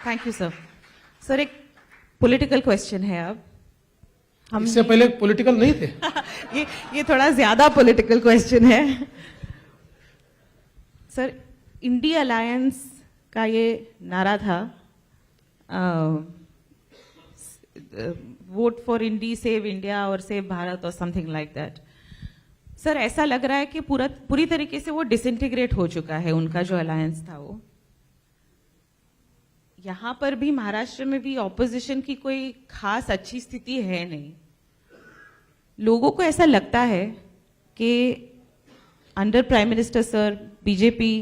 Thank you sir. Sir एक political question है अब। हम इससे पहले पॉलिटिकल नहीं थे। ये थोड़ा ज्यादा पॉलिटिकल क्वेश्चन है सर। इंडी अलायंस का ये नारा था, vote for INDI save India और सेव भारत और समथिंग लाइक दैट। सर ऐसा लग रहा है कि पूरी तरीके से वो डिसइंटीग्रेट हो चुका है, उनका जो अलायंस था वो। यहां पर भी महाराष्ट्र में भी ऑपोजिशन की कोई खास अच्छी स्थिति है नहीं। लोगों को ऐसा लगता है कि under prime minister sir BJP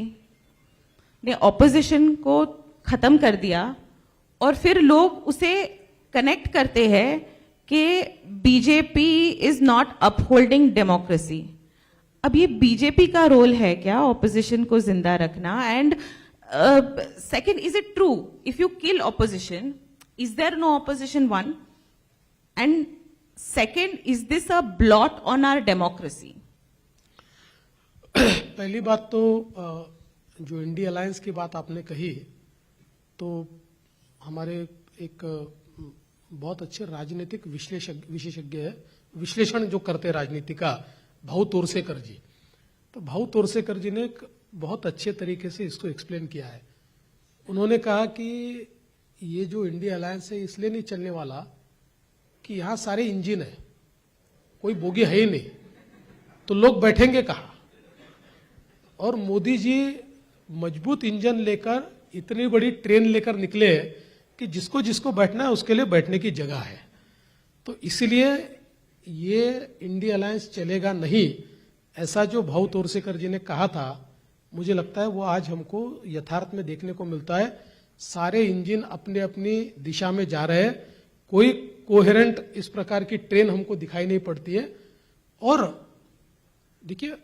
ने ऑपोजिशन को खत्म कर दिया और फिर लोग उसे कनेक्ट करते हैं कि BJP is not upholding democracy. अब ये बीजेपी का रोल है क्या ऑपोजिशन को जिंदा रखना? And second, is it true if you kill opposition, is there no opposition? One, and second, is this a blot on our democracy? पहली बात तो जो इंडी अलायंस की बात आपने कही, तो हमारे एक बहुत अच्छे राजनीतिक विशेषज्ञ है, विश्लेषण जो करते हैं राजनीति का, भाऊ तोरसेकर जी। तो भाऊ तोरसेकर जी ने एक बहुत अच्छे तरीके से इसको एक्सप्लेन किया है। उन्होंने कहा कि ये जो इंडिया अलायंस है इसलिए नहीं चलने वाला कि यहां सारे इंजन है, कोई बोगी है ही नहीं, तो लोग बैठेंगे कहां? और मोदी जी मजबूत इंजन लेकर इतनी बड़ी ट्रेन लेकर निकले कि जिसको जिसको बैठना है उसके लिए बैठने की जगह है। तो इसलिए ये इंडिया अलायंस चलेगा नहीं, ऐसा जो भाऊ तोरसेकर जी ने कहा था, मुझे लगता है वो आज हमको यथार्थ में देखने को मिलता है। सारे इंजन अपने अपनी दिशा में जा रहे हैं, कोई कोहेरेंट इस प्रकार की ट्रेन हमको दिखाई नहीं पड़ती है। और देखिए,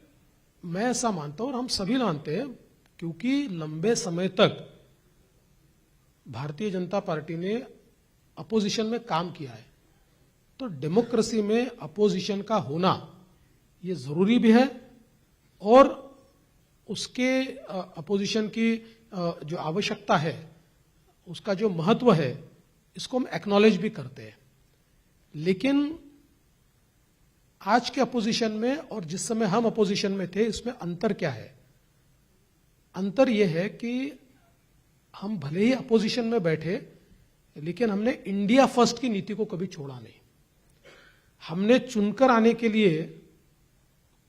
मैं ऐसा मानता हूं और हम सभी मानते हैं, क्योंकि लंबे समय तक भारतीय जनता पार्टी ने अपोजिशन में काम किया है, तो डेमोक्रेसी में अपोजिशन का होना ये जरूरी भी है और उसके अपोजिशन की जो आवश्यकता है, उसका जो महत्व है, इसको हम एक्नॉलेज भी करते हैं। लेकिन आज के अपोजिशन में और जिस समय हम अपोजिशन में थे, इसमें अंतर क्या है? अंतर यह है कि हम भले ही अपोजिशन में बैठे, लेकिन हमने इंडिया फर्स्ट की नीति को कभी छोड़ा नहीं। हमने चुनकर आने के लिए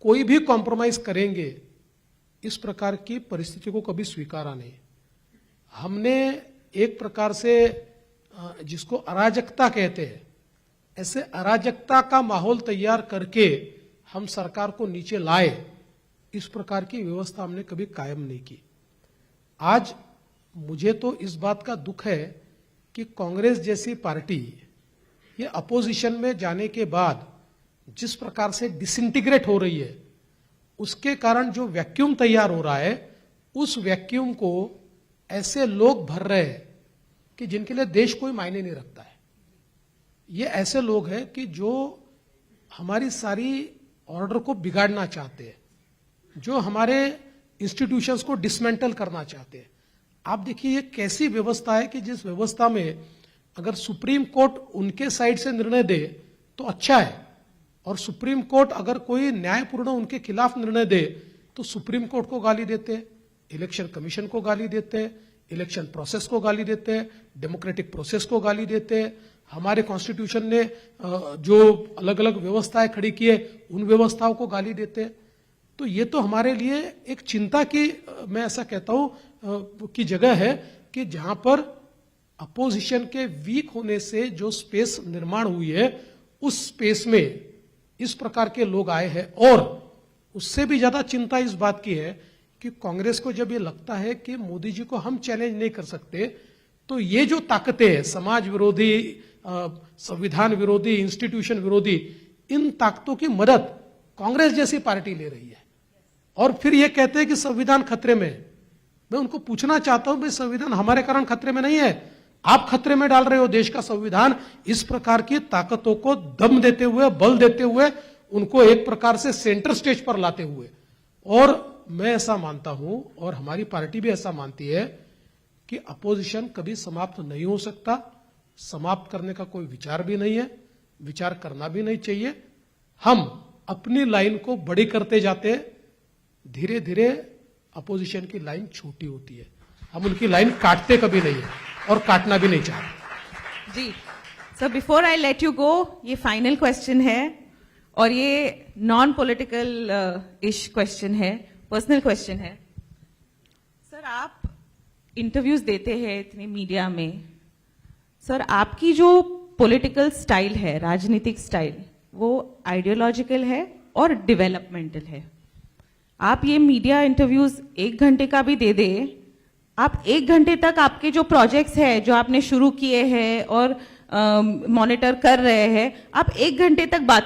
कोई भी कॉम्प्रोमाइज करेंगे, इस प्रकार की परिस्थिति को कभी स्वीकारा नहीं। हमने एक प्रकार से जिसको अराजकता कहते हैं, ऐसे अराजकता का माहौल तैयार करके हम सरकार को नीचे लाए, इस प्रकार की व्यवस्था हमने कभी कायम नहीं की। आज मुझे तो इस बात का दुख है कि कांग्रेस जैसी पार्टी ये अपोजिशन में जाने के बाद जिस प्रकार से डिसइंटीग्रेट हो रही है, उसके कारण जो वैक्यूम तैयार हो रहा है, उस वैक्यूम को ऐसे लोग भर रहे हैं कि जिनके लिए देश कोई मायने नहीं रखता है। ये ऐसे लोग हैं कि जो हमारी सारी ऑर्डर को बिगाड़ना चाहते हैं, जो हमारे इंस्टीट्यूशंस को डिसमेंटल करना चाहते हैं। आप देखिए, ये कैसी व्यवस्था है कि जिस व्यवस्था में अगर सुप्रीम कोर्ट उनके साइड से निर्णय दे तो अच्छा है, और सुप्रीम कोर्ट अगर कोई न्यायपूर्ण उनके खिलाफ निर्णय दे तो सुप्रीम कोर्ट को गाली देते, इलेक्शन कमीशन को गाली देते, इलेक्शन प्रोसेस को गाली देते, डेमोक्रेटिक प्रोसेस को गाली देते, हमारे कॉन्स्टिट्यूशन ने जो अलग अलग व्यवस्थाएं खड़ी की है उन व्यवस्थाओं को गाली देते। तो ये तो हमारे लिए एक चिंता की, मैं ऐसा कहता हूं, की जगह है कि जहां पर अपोजिशन के वीक होने से जो स्पेस निर्माण हुई है, उस स्पेस में इस प्रकार के लोग आए हैं। और उससे भी ज्यादा चिंता इस बात की है कि कांग्रेस को जब ये लगता है कि मोदी जी को हम चैलेंज नहीं कर सकते, तो ये जो ताकतें हैं, समाज विरोधी, संविधान विरोधी, इंस्टीट्यूशन विरोधी, इन ताकतों की मदद कांग्रेस जैसी पार्टी ले रही है। और फिर ये कहते हैं कि संविधान खतरे में है। मैं उनको पूछना चाहता हूं, भाई संविधान हमारे कारण खतरे में नहीं है, आप खतरे में डाल रहे हो देश का संविधान। इस प्रकार की ताकतों को दम देते हुए, बल देते हुए, उनको एक प्रकार से सेंटर स्टेज पर लाते हुए। और मैं ऐसा मानता हूं और हमारी पार्टी भी ऐसा मानती है कि अपोजिशन कभी समाप्त नहीं हो सकता, समाप्त करने का कोई विचार भी नहीं है, विचार करना भी नहीं चाहिए। हम अपनी लाइन को बड़ी करते जाते हैं, धीरे धीरे अपोजिशन की लाइन छोटी होती है। हम उनकी लाइन काटते कभी नहीं है और काटना भी नहीं चाहते। जी sir, before I let you go, ये फाइनल क्वेश्चन है और ये नॉन पॉलिटिकल इश क्वेश्चन है, पर्सनल क्वेश्चन है। सर, आप इंटरव्यूज देते हैं इतने मीडिया में, सर आपकी जो पॉलिटिकल स्टाइल है, राजनीतिक स्टाइल, वो आइडियोलॉजिकल है और डेवलपमेंटल है। आप ये मीडिया इंटरव्यूज 1 घंटे का भी दे दे, आप 1 घंटे तक आपके जो प्रोजेक्ट्स है जो आपने शुरू किए हैं और मॉनिटर कर रहे हैं, आप 1 घंटे तक बात